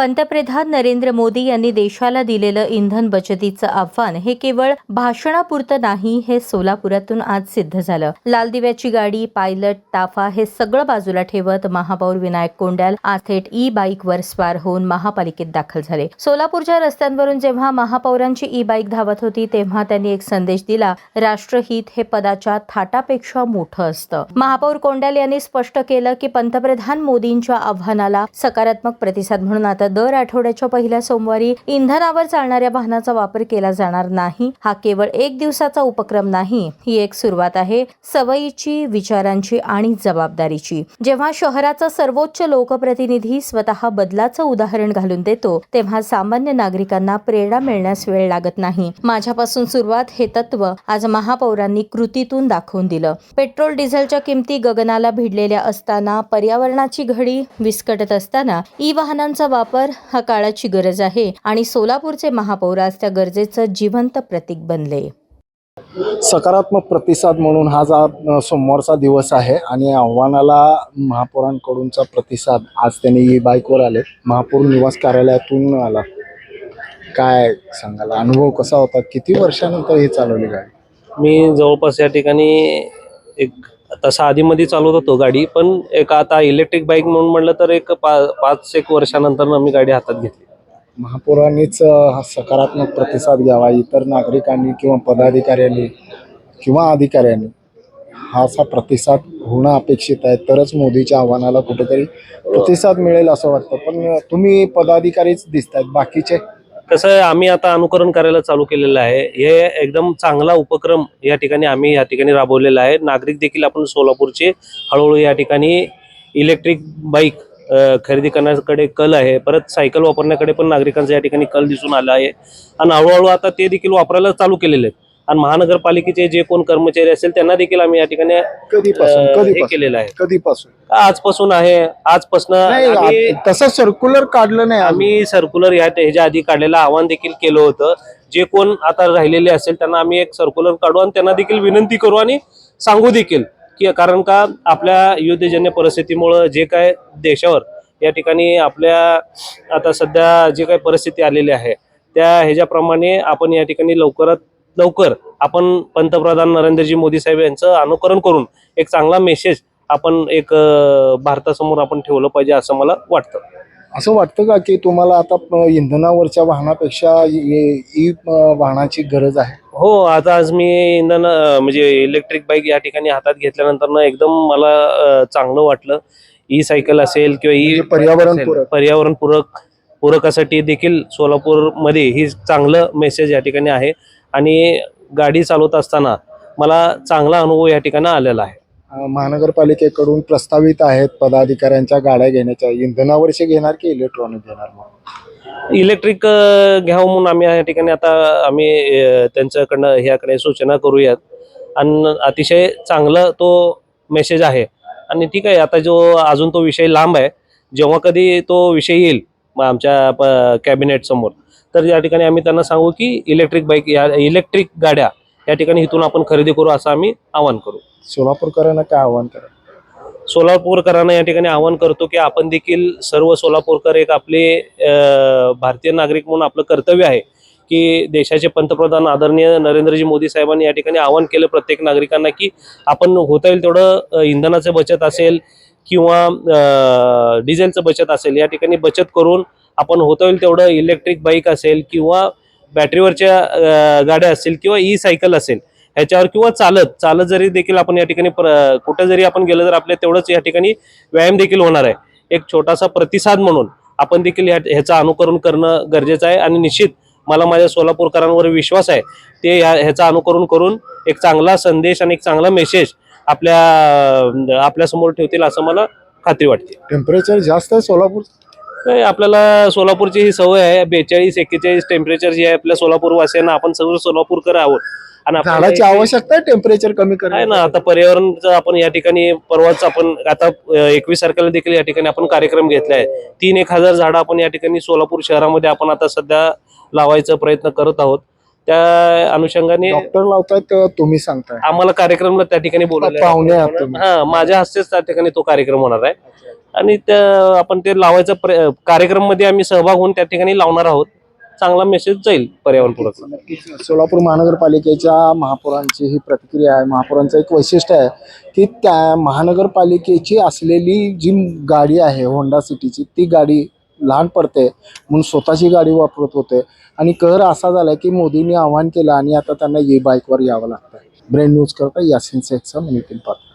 पंतप्रधान नरेंद्र मोदी यांनी देशाला दिलेलं इंधन बचतीचं आव्हान हे केवळ भाषणापुरतं नाही, हे सोलापुरातून आज सिद्ध झालं. लाल दिव्याची गाडी, पायलट, ताफा हे सगळं बाजूला ठेवत महापौर विनायक कोंडाल आज थेट ई-बाईकवर स्वार होऊन महापालिकेत दाखल झाले. सोलापूरच्या रस्त्यांवरून जेव्हा महापौरांची ई-बाईक धावत होती तेव्हा त्यांनी एक संदेश दिला, राष्ट्रहित हे पदाच्या थाटापेक्षा मोठं असतं. महापौर कोंडाल यांनी स्पष्ट केलं की पंतप्रधान मोदींच्या आव्हानाला सकारात्मक प्रतिसाद म्हणून आता दर आठवड्याच्या पहिल्या सोमवारी इंधनावर चालणाऱ्या वाहनाचा वापर केला जाणार नाही. हा केवळ एक दिवसाचा उपक्रम नाही, ही एक सुरुवात आहे सवयीची, विचारांची आणि जबाबदारीची. जेव्हा शहराचा सर्वोच्च लोकप्रतिनिधी स्वतः बदलाचं उदाहरण घालून देतो तेव्हा सामान्य नागरिकांना प्रेरणा मिळण्यास वेळ लागत नाही. माझ्यापासून सुरुवात हे तत्व आज महापौरांनी कृतीतून दाखवून दिलं. पेट्रोल डिझेलच्या किमती गगनाला भिडलेल्या असताना, पर्यावरणाची घडी विस्कटत असताना ई वाहनांचा वापर हा काळाची गरज आहे आणि सोलापूरचे महापौर आज त्या गरजेचं जिवंत प्रतीक बनले. सकारात्मक प्रतिसाद म्हणून हा सोमवारचा दिवस आहे आणि आव्हानाला महापौरांकडूनचा प्रतिसाद. आज त्यांनी ई बाईकवर आले, महापौर निवास कार्यालयातून आला. काय सांगाल, अनुभव कसा होता? किती वर्षानंतर हे चालवली गाडी? मी जवळपास या ठिकाणी एक तसा आधीमध्ये चालवत होतो गाडी, पण एक आता इलेक्ट्रिक बाईक म्हणून म्हटलं तर एक 5-1 वर्षानंतर मी गाडी हातात घेतली. महापौरांनीच हा सकारात्मक प्रतिसाद घ्यावा, इतर नागरिकांनी किंवा पदाधिकाऱ्यांनी किंवा अधिकाऱ्यांनी हा असा प्रतिसाद होणं अपेक्षित आहे, तरच मोदीच्या आव्हानाला कुठेतरी प्रतिसाद मिळेल असं वाटतं. पण तुम्ही पदाधिकारीच दिसतात, बाकीचे कसं आहे, आम्ही आता अनुकरण करायला चालू केलेलं आहे. हे एकदम चांगला उपक्रम या ठिकाणी आम्ही या ठिकाणी राबवलेला आहे. नागरिक देखील आपण सोलापूरचे हळूहळू या ठिकाणी इलेक्ट्रिक बाईक खरेदी करण्याकडे कल आहे. परत सायकल वापरण्याकडे पण नागरिकांचा या ठिकाणी कल दिसून आला आहे आणि हळूहळू आता ते देखील वापरायला चालू केलेले आहेत. आणि महानगरपालिकेचे जे कोण कर्मचारी असेल त्यांना देखील आम्ही या ठिकाणी कधीपासून केलेलं आहे. कधीपासून? आजपासून आहे. आजपासून तसं सर्क्युलर काढलं नाही आम्ही. सर्क्युलर ह्याच्या आधी काढलेलं आव्हान देखील केलं होतं. जे कोण आता राहिलेले असेल त्यांना आम्ही एक सर्क्युलर काढू आणि त्यांना देखील विनंती करू आणि सांगू देखील की, कारण का आपल्या युद्धजन्य परिस्थितीमुळं जे काय देशावर या ठिकाणी आपल्या आता सध्या जे काही परिस्थिती आलेली आहे त्या ह्याच्याप्रमाणे आपण या ठिकाणी लवकरात लवकर आपण पंतप्रधान नरेंद्रजी मोदी साहेब यांचं अनुकरण करून एक चांगला मेसेज आपण एक भारतासमोर आपण ठेवलं पाहिजे असं मला वाटतं. असं वाटतं का की तुम्हाला आता इंधनावरच्या वाहनापेक्षा ई वाहनाची गरज आहे? हो, आता आज मी इंधन म्हणजे इलेक्ट्रिक बाईक या ठिकाणी हातात घेतल्यानंतर एकदम मला चांगलं वाटलं. ई सायकल असेल किंवा पर्यावरण पूरकासाठी देखील सोलापूरमध्ये ही चांगलं मेसेज या ठिकाणी आहे आणि गाडी चालवत असताना मला चांगला अनुभव या ठिकाणी आलेला आहे. महानगरपालिकेकडून प्रस्तावित आहेत पदाधिकाऱ्यांच्या गाड्या घेण्याच्या, इंधनावरचे घेणार की इलेक्ट्रॉनिक घेणार? इलेक्ट्रिक घ्यावं म्हणून आम्ही या ठिकाणी आता आम्ही त्यांच्याकडनं ह्याकडे सूचना करूयात आणि अतिशय चांगला तो मेसेज आहे. आणि ठीक आहे, आता जो अजून तो विषय लांब आहे, जेव्हा कधी तो विषय येईल आमच्या कॅबिनेट समोर तर या ठिकाणी आम्ही त्यांना सांगू की इलेक्ट्रिक गाड्या या ठिकाणी इथून आपण खरेदी करू असं आम्ही आवाहन करू. सोलापूरकरांना काय आव्हान करा? सोलापूरकरांना या ठिकाणी आवाहन करतो की आपण देखील सर्व सोलापूरकर एक आपले भारतीय नागरिक म्हणून आपलं कर्तव्य आहे की देशाचे पंतप्रधान आदरणीय नरेंद्रजी मोदी साहेबांनी या ठिकाणी आवाहन केलं प्रत्येक नागरिकांना की आपण होता येईल तेवढं इंधनाचं बचत असेल किंवा डिझेलचं बचत असेल या ठिकाणी बचत करून आपण होता येईल तेवढं इलेक्ट्रिक बाईक असेल किंवा बॅटरीवरच्या गाड्या असतील किंवा ई सायकल असेल ह्याच्यावर किंवा चालत जरी देखील आपण या ठिकाणी कुठं जरी आपण गेलं तर आपल्या तेवढंच या ठिकाणी व्यायाम देखील होणार आहे. एक छोटासा प्रतिसाद म्हणून आपण देखील ह्याचं अनुकरण करणं गरजेचं आहे आणि निश्चित मला माझ्या सोलापूरकरांवर विश्वास आहे ते ह्याचं अनुकरण करून एक चांगला संदेश आणि एक चांगला मेसेज आपल्यासमोर ठेवतील असं मला खात्री वाटते. टेम्परेचर जास्त आहे सोलापूर? आपल्याला सोलापूरची ही सवय आहे. 42-41 टेम्परेचर जे आहे आपल्या सोलापूर वासियांना, आपण सर्व सोलापूरकर आहोत आणि झाडाची आवश्यकता आहे टेम्परेचर कमी आहे ना. आता पर्यावरणाचं आपण या ठिकाणी परवाच आपण आता 21 तारखेला देखील या ठिकाणी आपण कार्यक्रम घेतला आहे. 3-1 हजार झाडं आपण या ठिकाणी सोलापूर शहरामध्ये आपण आता सध्या लावायचा प्रयत्न करत आहोत. त्या अनुषंगाने डॉक्टर लावतायत, तुम्ही सांगताय आम्हाला कार्यक्रमला त्या ठिकाणी बोलायला पाहुणे आहात तुम्ही. माझ्या हस्तेच त्या ठिकाणी तो कार्यक्रम होणार आहे आणि आपण ते लावायचा कार्यक्रममध्ये आम्ही सहभाग होऊन त्या ठिकाणी लावणार आहोत. चांगला मेसेज जाईल पर्यावरणपूरक. नक्कीच सोलापूर महानगरपालिकेच्या महापौरांची ही प्रतिक्रिया आहे. महापौरांचं एक वैशिष्ट्य आहे की त्या महानगरपालिकेची असलेली जी गाडी आहे होंडा सिटीची, ती गाडी लहान पडते म्हणून स्वतःची गाडी वापरत होते आणि कहर असा झाला की मोदींनी आवाहन केलं आणि आता त्यांना ई बाईकवर यावं लागतं. ब्रेन न्यूज करता यासिन शेखचा नितीन पाटील.